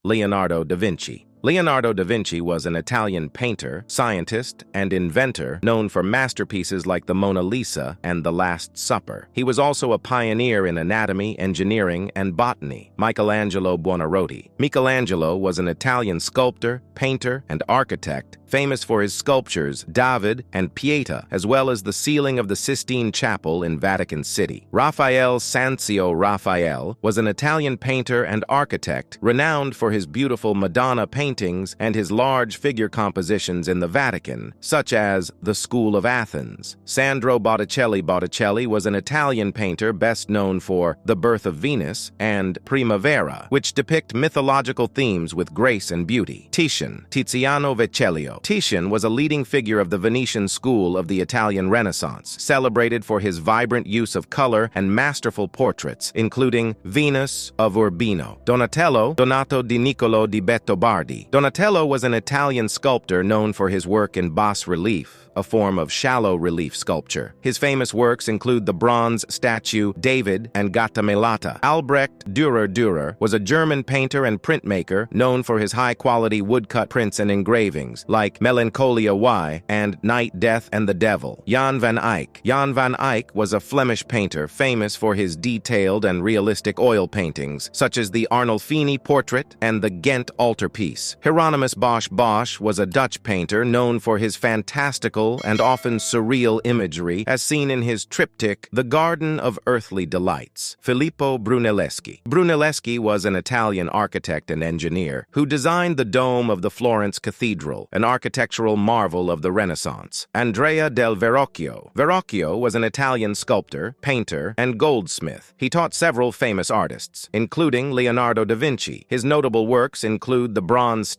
Leonardo da Vinci. Leonardo da Vinci was an Italian painter, scientist, and inventor known for masterpieces like the Mona Lisa and The Last Supper. He was also a pioneer in anatomy, engineering, and botany. Michelangelo Buonarroti. Michelangelo was an Italian sculptor, painter, and architect, famous for his sculptures David and Pieta, as well as the ceiling of the Sistine Chapel in Vatican City. Raphael Raphael was an Italian painter and architect, renowned for his beautiful Madonna paintings and his large figure compositions in the Vatican, such as the School of Athens. Sandro Botticelli was an Italian painter best known for The Birth of Venus and Primavera, which depict mythological themes with grace and beauty. Tiziano Vecellio. Titian was a leading figure of the Venetian school of the Italian Renaissance, celebrated for his vibrant use of color and masterful portraits, including Venus of Urbino. Donato di Niccolò di Bettobardi. Donatello was an Italian sculptor known for his work in bas-relief, a form of shallow relief sculpture. His famous works include the bronze statue David and Gattamelata. Albrecht Dürer was a German painter and printmaker known for his high-quality woodcut prints and engravings, like Melancholia Y and Night, Death, and the Devil. Jan van Eyck. Jan van Eyck was a Flemish painter famous for his detailed and realistic oil paintings, such as the Arnolfini portrait and the Ghent altarpiece. Hieronymus Bosch was a Dutch painter known for his fantastical and often surreal imagery, as seen in his triptych, The Garden of Earthly Delights. Filippo Brunelleschi. Brunelleschi was an Italian architect and engineer who designed the dome of the Florence Cathedral, an architectural marvel of the Renaissance. Andrea del Verrocchio. Verrocchio was an Italian sculptor, painter, and goldsmith. He taught several famous artists, including Leonardo da Vinci. His notable works include the bronze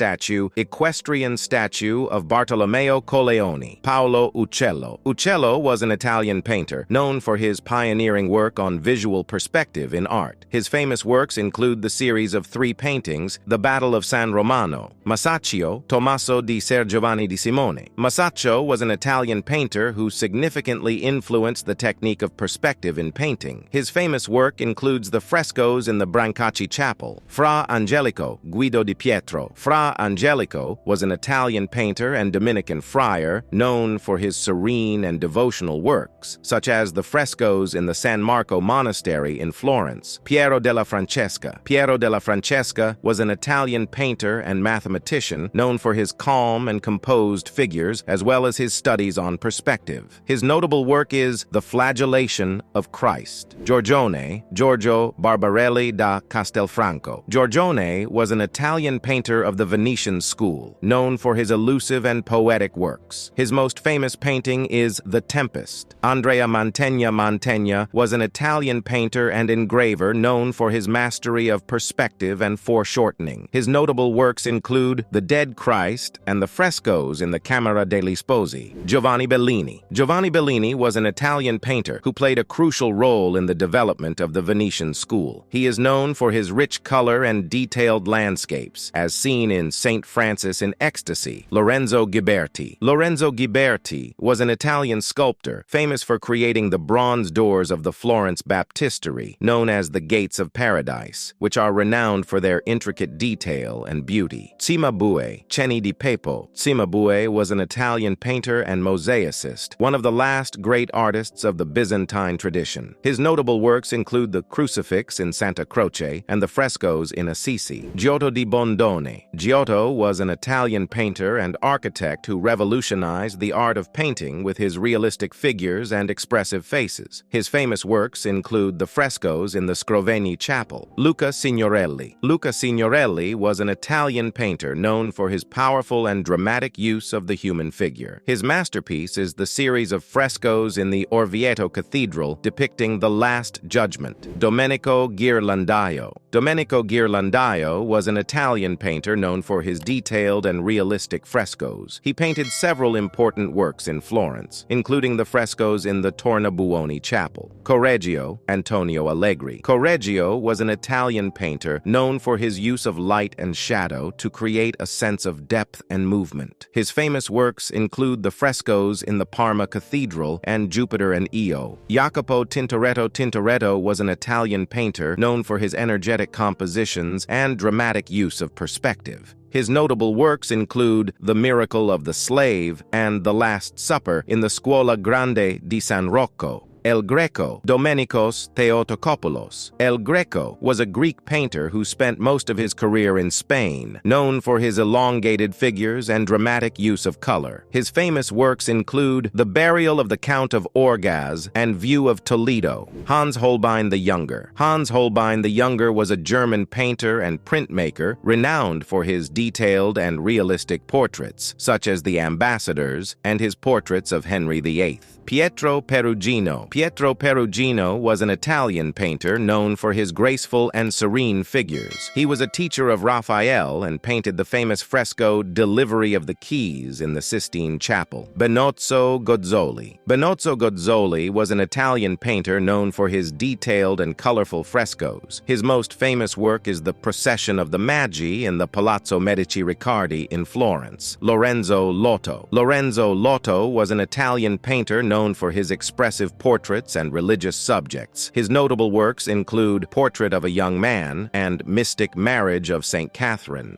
equestrian statue of Bartolomeo Colleoni. Paolo Uccello. Uccello was an Italian painter known for his pioneering work on visual perspective in art. His famous works include the series of 3 paintings, The Battle of San Romano. Masaccio, Tommaso di Ser Giovanni di Simone. Masaccio was an Italian painter who significantly influenced the technique of perspective in painting. His famous work includes the frescoes in the Brancacci Chapel. Fra Angelico, Guido di Pietro. Fra Angelico was an Italian painter and Dominican friar known for his serene and devotional works, such as the frescoes in the San Marco Monastery in Florence. Piero della Francesca. Piero della Francesca was an Italian painter and mathematician known for his calm and composed figures, as well as his studies on perspective. His notable work is The Flagellation of Christ. Giorgione, Giorgio Barbarelli da Castelfranco. Giorgione was an Italian painter of the Venetian school, known for his elusive and poetic works. His most famous painting is The Tempest. Andrea Mantegna was an Italian painter and engraver known for his mastery of perspective and foreshortening. His notable works include The Dead Christ and the frescoes in the Camera degli Sposi. Giovanni Bellini. Giovanni Bellini was an Italian painter who played a crucial role in the development of the Venetian school. He is known for his rich color and detailed landscapes, as seen in St. Francis in Ecstasy. Lorenzo Ghiberti. Lorenzo Ghiberti was an Italian sculptor famous for creating the bronze doors of the Florence Baptistery, known as the Gates of Paradise, which are renowned for their intricate detail and beauty. Cimabue. Cenni di Pepo. Cimabue was an Italian painter and mosaicist, one of the last great artists of the Byzantine tradition. His notable works include the Crucifix in Santa Croce and the frescoes in Assisi. Giotto di Bondone. Giotto was an Italian painter and architect who revolutionized the art of painting with his realistic figures and expressive faces. His famous works include the frescoes in the Scrovegni Chapel. Luca Signorelli. Luca Signorelli was an Italian painter known for his powerful and dramatic use of the human figure. His masterpiece is the series of frescoes in the Orvieto Cathedral depicting the Last Judgment. Domenico Ghirlandaio. Domenico Ghirlandaio was an Italian painter known known for his detailed and realistic frescoes. He painted several important works in Florence, including the frescoes in the Tornabuoni Chapel. Correggio, Antonio Allegri. Correggio was an Italian painter known for his use of light and shadow to create a sense of depth and movement. His famous works include the frescoes in the Parma Cathedral and Jupiter and Io. Jacopo Tintoretto was an Italian painter known for his energetic compositions and dramatic use of perspective. His notable works include The Miracle of the Slave and The Last Supper in the Scuola Grande di San Rocco. El Greco, Domenikos Theotokopoulos. El Greco was a Greek painter who spent most of his career in Spain, known for his elongated figures and dramatic use of color. His famous works include The Burial of the Count of Orgaz and View of Toledo. Hans Holbein the Younger. Hans Holbein the Younger was a German painter and printmaker renowned for his detailed and realistic portraits, such as The Ambassadors and his portraits of Henry VIII. Pietro Perugino. Pietro Perugino was an Italian painter known for his graceful and serene figures. He was a teacher of Raphael and painted the famous fresco Delivery of the Keys in the Sistine Chapel. Benozzo Gozzoli. Benozzo Gozzoli was an Italian painter known for his detailed and colorful frescoes. His most famous work is the Procession of the Magi in the Palazzo Medici Riccardi in Florence. Lorenzo Lotto. Lorenzo Lotto was an Italian painter known for his expressive portraits and religious subjects. His notable works include Portrait of a Young Man and Mystic Marriage of St. Catherine.